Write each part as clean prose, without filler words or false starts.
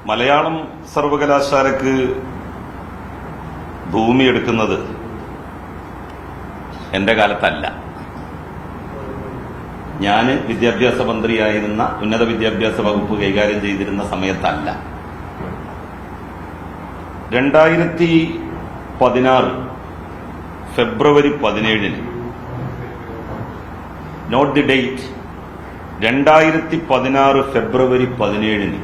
മലയാളം സർവകലാശാലയ്ക്ക് ഭൂമി എടുക്കുന്നത് എന്റെ കാലത്തല്ല. ഞാൻ വിദ്യാഭ്യാസ മന്ത്രിയായിരുന്ന, ഉന്നത വിദ്യാഭ്യാസ വകുപ്പ് കൈകാര്യം ചെയ്തിരുന്ന സമയത്തല്ല. 2016 February 17 not the date, 2016 February 17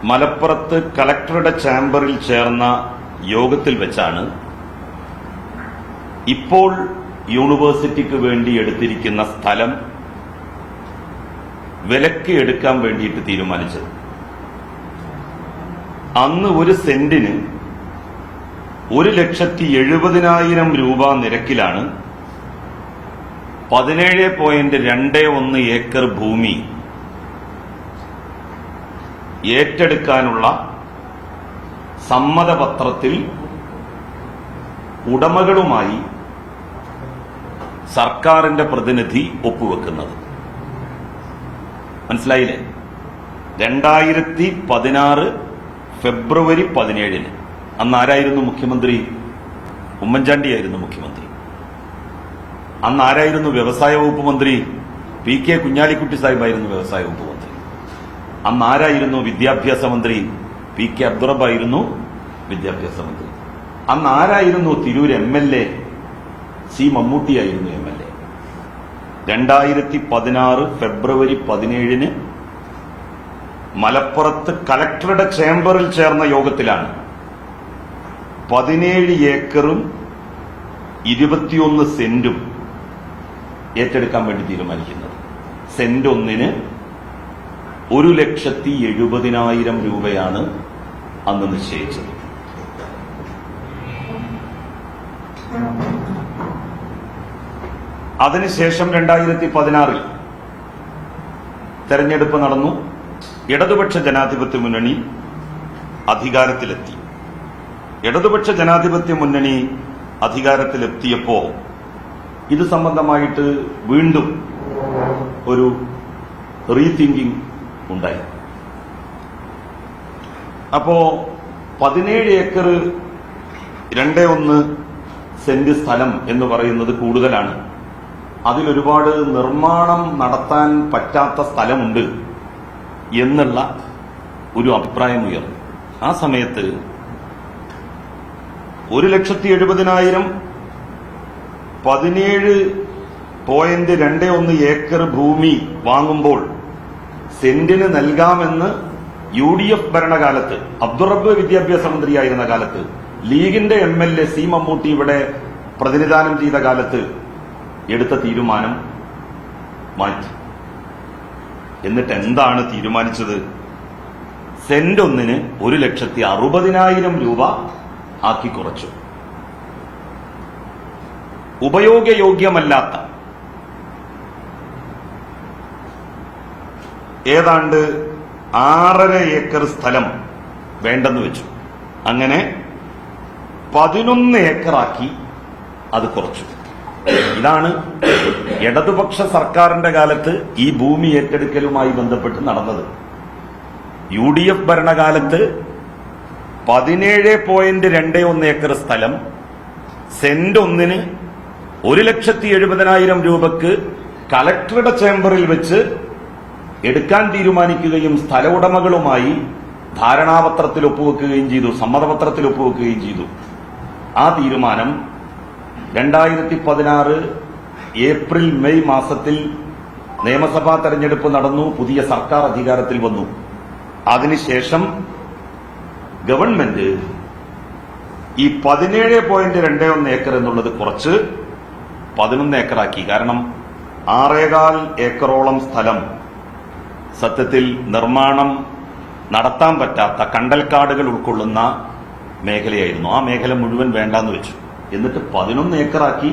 മലപ്പുറത്ത് കളക്ടറുടെ ചാംബറിൽ ചേർന്ന യോഗത്തിൽ വെച്ചാണ് ഇപ്പോൾ യൂണിവേഴ്സിറ്റിക്ക് വേണ്ടി എടുത്തിരിക്കുന്ന സ്ഥലം വിലക്ക് എടുക്കാൻ വേണ്ടിയിട്ട് തീരുമാനിച്ചത്. അന്ന് ഒരു സെന്റിന് 1,70,70,000 രൂപ നിരക്കിലാണ് 17.21 ഏക്കർ ഭൂമി ഏറ്റെടുക്കാനുള്ള സമ്മതപത്രത്തിൽ ഉടമകളുമായി സർക്കാരിന്റെ പ്രതിനിധി ഒപ്പുവെക്കുന്നത്. മനസ്സിലായില്ലേ? 2016 ഫെബ്രുവരി 17 അന്ന് ആരായിരുന്നു മുഖ്യമന്ത്രി? ഉമ്മൻചാണ്ടിയായിരുന്നു മുഖ്യമന്ത്രി. അന്ന് ആരായിരുന്നു വ്യവസായ വകുപ്പ് മന്ത്രി? പി.കെ. കുഞ്ഞാലിക്കുട്ടി സാഹിബായിരുന്നു വ്യവസായ വകുപ്പ് മന്ത്രി. അന്ന് ആരായിരുന്നു വിദ്യാഭ്യാസ മന്ത്രി? പി.കെ. അബ്ദുറബ്ബായിരുന്നു വിദ്യാഭ്യാസ മന്ത്രി. അന്ന് ആരായിരുന്നു തിരൂർ എം.എൽ.എ? സി മമ്മൂട്ടിയായിരുന്നു എം.എൽ.എ. 2016 ഫെബ്രുവരി 17 മലപ്പുറത്ത് കളക്ടറുടെ ചേംബറിൽ ചേർന്ന യോഗത്തിലാണ് 17 ഏക്കറും 21 സെന്റും ഏറ്റെടുക്കാൻ വേണ്ടി തീരുമാനിക്കുന്നത്. സെന്റ് ഒന്നിന് 1,70,70,000 രൂപയാണ് അന്ന് നിശ്ചയിച്ചത്. അതിനുശേഷം 2016 തെരഞ്ഞെടുപ്പ് നടന്നു. ഇടതുപക്ഷ ജനാധിപത്യ മുന്നണി അധികാരത്തിലെത്തി. ഇടതുപക്ഷ ജനാധിപത്യ മുന്നണി അധികാരത്തിലെത്തിയപ്പോ ഇത് സംബന്ധമായിട്ട് വീണ്ടും ഒരു റീതിങ്കിങ് ഉണ്ടായി. അപ്പോ 17 ഏക്കർ 2.1 സെന്റ് സ്ഥലം എന്ന് പറയുന്നത് കൂടുതലാണ്. അതിലൊരുപാട് നിർമ്മാണം നടത്താൻ പറ്റാത്ത സ്ഥലമുണ്ട് എന്നുള്ള ഒരു അഭിപ്രായം ഉയർന്നു. ആ സമയത്ത് 1,70,70,000 17.21 ഏക്കർ ഭൂമി വാങ്ങുമ്പോൾ സെന്റിന് നൽകാമെന്ന് UDF ഭരണകാലത്ത്, അബ്ദുറബ്ബ് വിദ്യാഭ്യാസ മന്ത്രിയായിരുന്ന കാലത്ത്, ലീഗിന്റെ എം.എൽ.എ. സി മമ്മൂട്ടി ഇവിടെ പ്രതിനിധാനം ചെയ്ത കാലത്ത് എടുത്ത തീരുമാനം മാറ്റി. എന്നിട്ട് എന്താണ് തീരുമാനിച്ചത്? സെന്റ് ഒന്നിന് 1,60,000 രൂപ ആക്കി കുറച്ചു. ഉപയോഗയോഗ്യമല്ലാത്ത ഏതാണ്ട് 6.5 ഏക്കർ സ്ഥലം വേണ്ടെന്ന് വെച്ചു. അങ്ങനെ 11 ഏക്കറാക്കി അത് കുറച്ചു. ഇതാണ് ഇടതുപക്ഷ സർക്കാരിന്റെ കാലത്ത് ഈ ഭൂമി ഏറ്റെടുക്കലുമായി ബന്ധപ്പെട്ട് നടന്നത്. UDF ഭരണകാലത്ത് 17.21 ഏക്കർ സ്ഥലം സെന്റ് ഒന്നിന് 1,70,70,000 രൂപക്ക് കളക്ടറുടെ ചേംബറിൽ വെച്ച് എടുക്കാൻ തീരുമാനിക്കുകയും സ്ഥല ഉടമകളുമായി ധാരണാപത്രത്തിൽ ഒപ്പുവെക്കുകയും ചെയ്തു, സമ്മതപത്രത്തിൽ ഒപ്പുവെക്കുകയും ചെയ്തു. ആ തീരുമാനം 2016 ഏപ്രിൽ മെയ് മാസത്തിൽ നിയമസഭാ തെരഞ്ഞെടുപ്പ് നടന്നു. പുതിയ സർക്കാർ അധികാരത്തിൽ വന്നു. അതിനുശേഷം ഗവൺമെന്റ് ഈ 17.21 ഏക്കർ എന്നുള്ളത് കുറച്ച് 11 ഏക്കറാക്കി. കാരണം 6.25 ഏക്കറോളം സ്ഥലം സത്യത്തിൽ നിർമ്മാണം നടത്താൻ പറ്റാത്ത കണ്ടൽക്കാടുകൾ ഉൾക്കൊള്ളുന്ന മേഖലയായിരുന്നു. ആ മേഖല മുഴുവൻ വേണ്ടാന്ന് വെച്ചു. എന്നിട്ട് 11 ഏക്കറാക്കി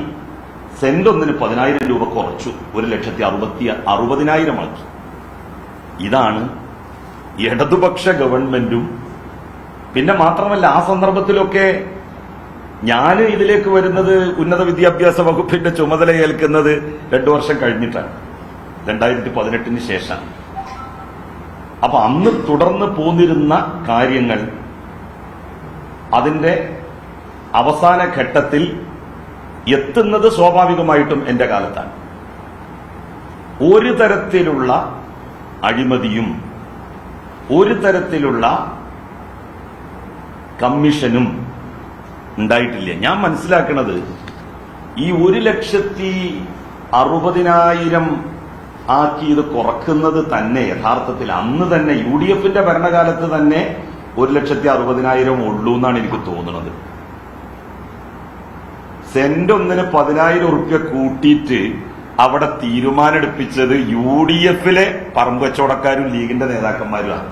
സെന്റ് ഒന്നിന് 10,000 രൂപ കുറച്ചു. 1,60,60,000 ആക്കി. ഇതാണ് ഇടതുപക്ഷ ഗവൺമെന്റും. പിന്നെ മാത്രമല്ല, ആ സന്ദർഭത്തിലൊക്കെ ഞാൻ ഇതിലേക്ക് വരുന്നത്, ഉന്നത വിദ്യാഭ്യാസ വകുപ്പിന്റെ ചുമതല ഏൽക്കുന്നത് 2 വർഷം കഴിഞ്ഞിട്ടാണ്, 2018 ശേഷം. അപ്പൊ അന്ന് തുടർന്ന് പോന്നിരുന്ന കാര്യങ്ങൾ അതിന്റെ അവസാന ഘട്ടത്തിൽ എത്തുന്നത് സ്വാഭാവികമായിട്ടും എന്റെ കാലത്താണ്. ഒരു തരത്തിലുള്ള അഴിമതിയും ഒരു തരത്തിലുള്ള കമ്മീഷനും ഉണ്ടായിട്ടില്ല. ഞാൻ മനസ്സിലാക്കുന്നത് ഈ 1,60,000 ആക്കി ഇത് കുറക്കുന്നത് തന്നെ യഥാർത്ഥത്തിൽ അന്ന് തന്നെ UDFന്റെ ഭരണകാലത്ത് തന്നെ 1,60,000 ഉള്ളൂ എന്നാണ് എനിക്ക് തോന്നുന്നത്. സെന്റ് ഒന്നിന് 10,000 ഉറുപ്പ്യ കൂട്ടിയിട്ട് അവിടെ തീരുമാനമെടുപ്പിച്ചത് UDFലെ പറമ്പ് കച്ചവടക്കാരും ലീഗിന്റെ നേതാക്കന്മാരുമാണ്.